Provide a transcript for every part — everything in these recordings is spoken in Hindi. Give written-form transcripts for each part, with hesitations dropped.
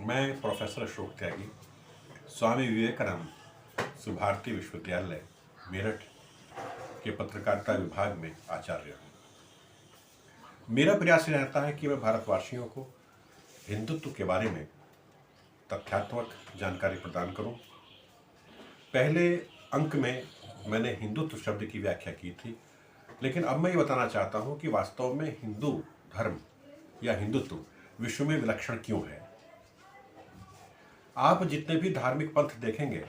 मैं प्रोफेसर अशोक त्यागी स्वामी विवेकानंद सुभारती विश्वविद्यालय मेरठ के पत्रकारिता विभाग में आचार्य हूँ। मेरा प्रयास रहता है कि मैं भारतवासियों को हिंदुत्व के बारे में तथ्यात्मक जानकारी प्रदान करूं। पहले अंक में मैंने हिंदुत्व शब्द की व्याख्या की थी, लेकिन अब मैं ये बताना चाहता हूं कि वास्तव में हिंदू धर्म या हिंदुत्व विश्व में विलक्षण क्यों है। आप जितने भी धार्मिक पंथ देखेंगे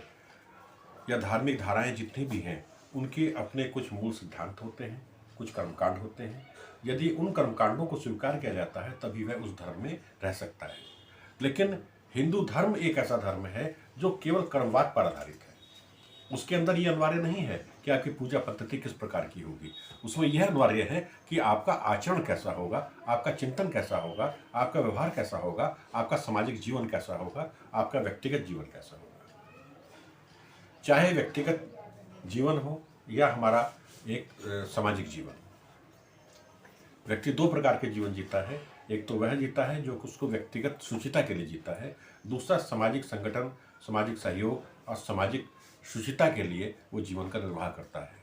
या धार्मिक धाराएं जितनी भी हैं, उनके अपने कुछ मूल सिद्धांत होते हैं, कुछ कर्मकांड होते हैं। यदि उन कर्मकांडों को स्वीकार किया जाता है तभी वह उस धर्म में रह सकता है। लेकिन हिंदू धर्म एक ऐसा धर्म है जो केवल कर्मवाद पर आधारित है। उसके अंदर ये अनिवार्य नहीं है कि आपकी पूजा पद्धति किस प्रकार की होगी। उसमें यह अनिवार्य है कि आपका आचरण कैसा होगा, आपका चिंतन कैसा होगा, आपका व्यवहार कैसा होगा, आपका सामाजिक जीवन कैसा होगा, आपका व्यक्तिगत जीवन कैसा होगा। चाहे व्यक्तिगत जीवन हो या हमारा एक सामाजिक जीवन। व्यक्ति दो प्रकार के जीवन जीता है। एक तो वह जीता है जो उसको व्यक्तिगत शुचिता के लिए जीता है, दूसरा सामाजिक संगठन, सामाजिक सहयोग और सामाजिक शुचिता के लिए वो जीवन का निर्वाह करता है।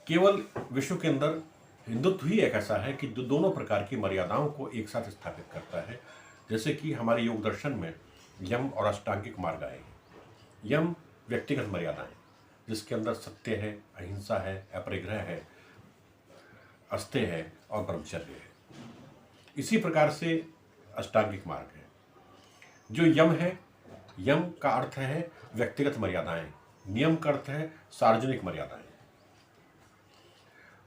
केवल विश्व के अंदर हिंदुत्व ही एक ऐसा है कि जो दोनों प्रकार की मर्यादाओं को एक साथ स्थापित करता है। जैसे कि हमारे योग दर्शन में यम और अष्टांगिक मार्ग आए हैं। यम व्यक्तिगत मर्यादाएं, जिसके अंदर सत्य है, अहिंसा है, अपरिग्रह है, अस्तेय है और ब्रह्मचर्य है। इसी प्रकार से अष्टांगिक मार्ग है। जो यम है, यम का अर्थ है व्यक्तिगत मर्यादाएं, नियम का अर्थ है सार्वजनिक मर्यादाएं।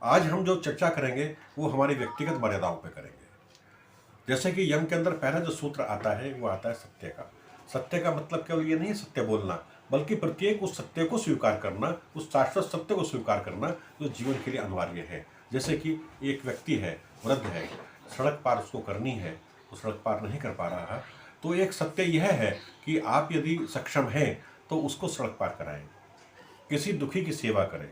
आज हम जो चर्चा करेंगे वो हमारी व्यक्तिगत मर्यादाओं पर करेंगे। जैसे कि यम के अंदर पहला जो सूत्र आता है वो आता है सत्य का। सत्य का मतलब केवल ये नहीं सत्य बोलना, बल्कि प्रत्येक उस सत्य को स्वीकार करना, उस शाश्वत सत्य को स्वीकार करना जो जीवन के लिए अनिवार्य है। जैसे कि एक व्यक्ति है, वृद्ध है, सड़क पार उसको करनी है, वो सड़क पार नहीं कर पा रहा है, तो एक सत्य यह है कि आप यदि सक्षम हैं तो उसको सड़क पार कराएं, किसी दुखी की सेवा करें।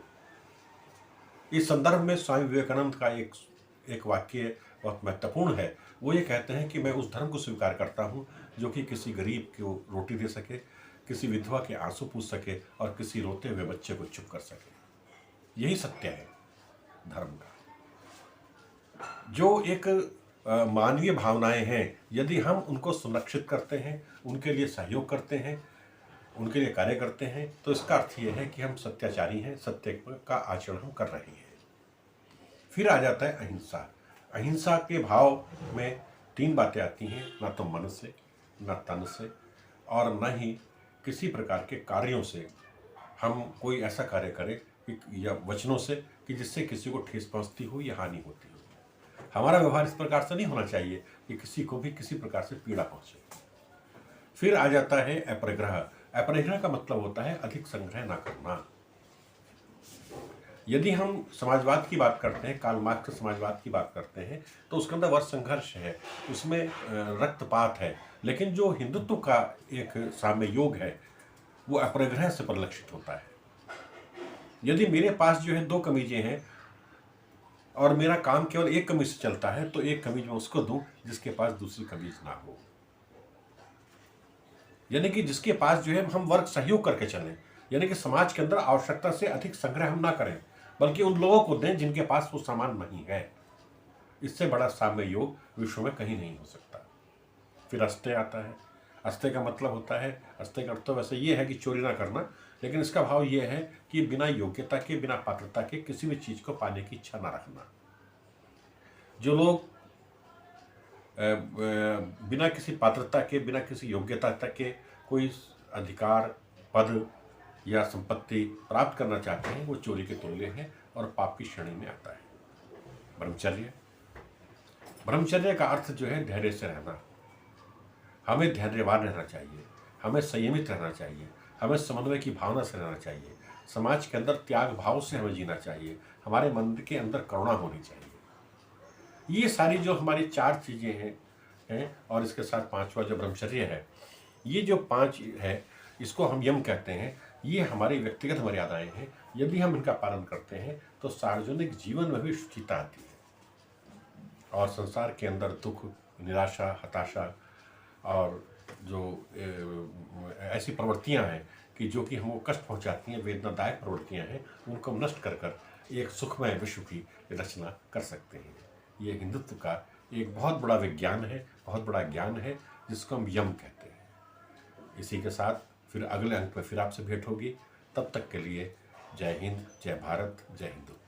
इस संदर्भ में स्वामी विवेकानंद का एक वाक्य बहुत महत्वपूर्ण है। वो ये कहते हैं कि मैं उस धर्म को स्वीकार करता हूँ जो कि किसी गरीब को रोटी दे सके, किसी विधवा के आंसू पूछ सके और किसी रोते हुए बच्चे को चुप कर सके। यही सत्य है धर्म का। जो एक मानवीय भावनाएं हैं, यदि हम उनको संरक्षित करते हैं, उनके लिए सहयोग करते हैं, उनके लिए कार्य करते हैं, तो इसका अर्थ यह है कि हम सत्याचारी हैं, सत्य का आचरण हम कर रहे हैं। फिर आ जाता है अहिंसा। अहिंसा के भाव में तीन बातें आती हैं, ना तो मन से, न तन से और न ही किसी प्रकार के कार्यों से हम कोई ऐसा कार्य करें या वचनों से कि जिससे किसी को ठेस पहुंचती हो या हानि होती हो। हमारा व्यवहार इस प्रकार से नहीं होना चाहिए कि किसी को भी किसी प्रकार से पीड़ा पहुंचे। फिर आ जाता है अपरिग्रह। अपरिग्रह का मतलब होता है अधिक संग्रह ना करना। यदि हम समाजवाद की बात करते हैं, कार्ल मार्क्स के समाजवाद की बात करते हैं, तो उसके अंदर वर्ग संघर्ष है, उसमें रक्तपात है। लेकिन जो हिंदुत्व का एक साम्य योग है वो अपरिग्रह से परिलक्षित होता है। यदि मेरे पास जो है 2 कमीजें हैं और मेरा काम केवल एक कमीज से चलता है, तो एक कमीज मैं उसको दूं जिसके पास दूसरी कमीज ना हो। यानी कि जिसके पास जो है हम वर्ग सहयोग करके चलें, यानी कि समाज के अंदर आवश्यकता से अधिक संग्रह हम ना करें, बल्कि उन लोगों को दें जिनके पास वो सामान नहीं है। इससे बड़ा साम्य योग विश्व में कहीं नहीं हो सकता। फिर अस्तेय आता है। अस्तेय का मतलब होता है, अस्तेय का अर्थ तो वैसे ये है कि चोरी ना करना, लेकिन इसका भाव ये है कि बिना योग्यता के, बिना पात्रता के किसी भी चीज को पाने की इच्छा ना रखना। जो लोग बिना किसी पात्रता के, बिना किसी योग्यता तक के कोई अधिकार, पद या संपत्ति प्राप्त करना चाहते हैं, वो चोरी के तुल्य हैं और पाप की श्रेणी में आता है। ब्रह्मचर्य। ब्रह्मचर्य का अर्थ जो है धैर्य से रहना। हमें धैर्यवान रहना चाहिए, हमें संयमित रहना चाहिए, हमें समन्वय की भावना से रहना चाहिए, समाज के अंदर त्याग भाव से हमें जीना चाहिए, हमारे मन के अंदर करुणा होनी चाहिए। ये सारी जो हमारी 4 चीज़ें हैं और इसके साथ 5वां जो ब्रह्मचर्य है, ये जो 5 है इसको हम यम कहते हैं। ये हमारी व्यक्तिगत मर्यादाएं हैं। यदि हम इनका पालन करते हैं तो सार्वजनिक जीवन में भी शुचिता आती है और संसार के अंदर दुख, निराशा, हताशा और जो ऐसी प्रवृत्तियां हैं कि जो कि हमको कष्ट पहुंचाती हैं, वेदनादायक प्रवृत्तियां हैं, उनको हम नष्ट कर कर एक सुखमय विश्व की रचना कर सकते हैं। ये हिंदुत्व का एक बहुत बड़ा विज्ञान है, बहुत बड़ा ज्ञान है, जिसको हम यम कहते हैं। इसी के साथ फिर अगले अंक में फिर आपसे भेंट होगी। तब तक के लिए जय हिंद, जय भारत, जय हिंदुत्व।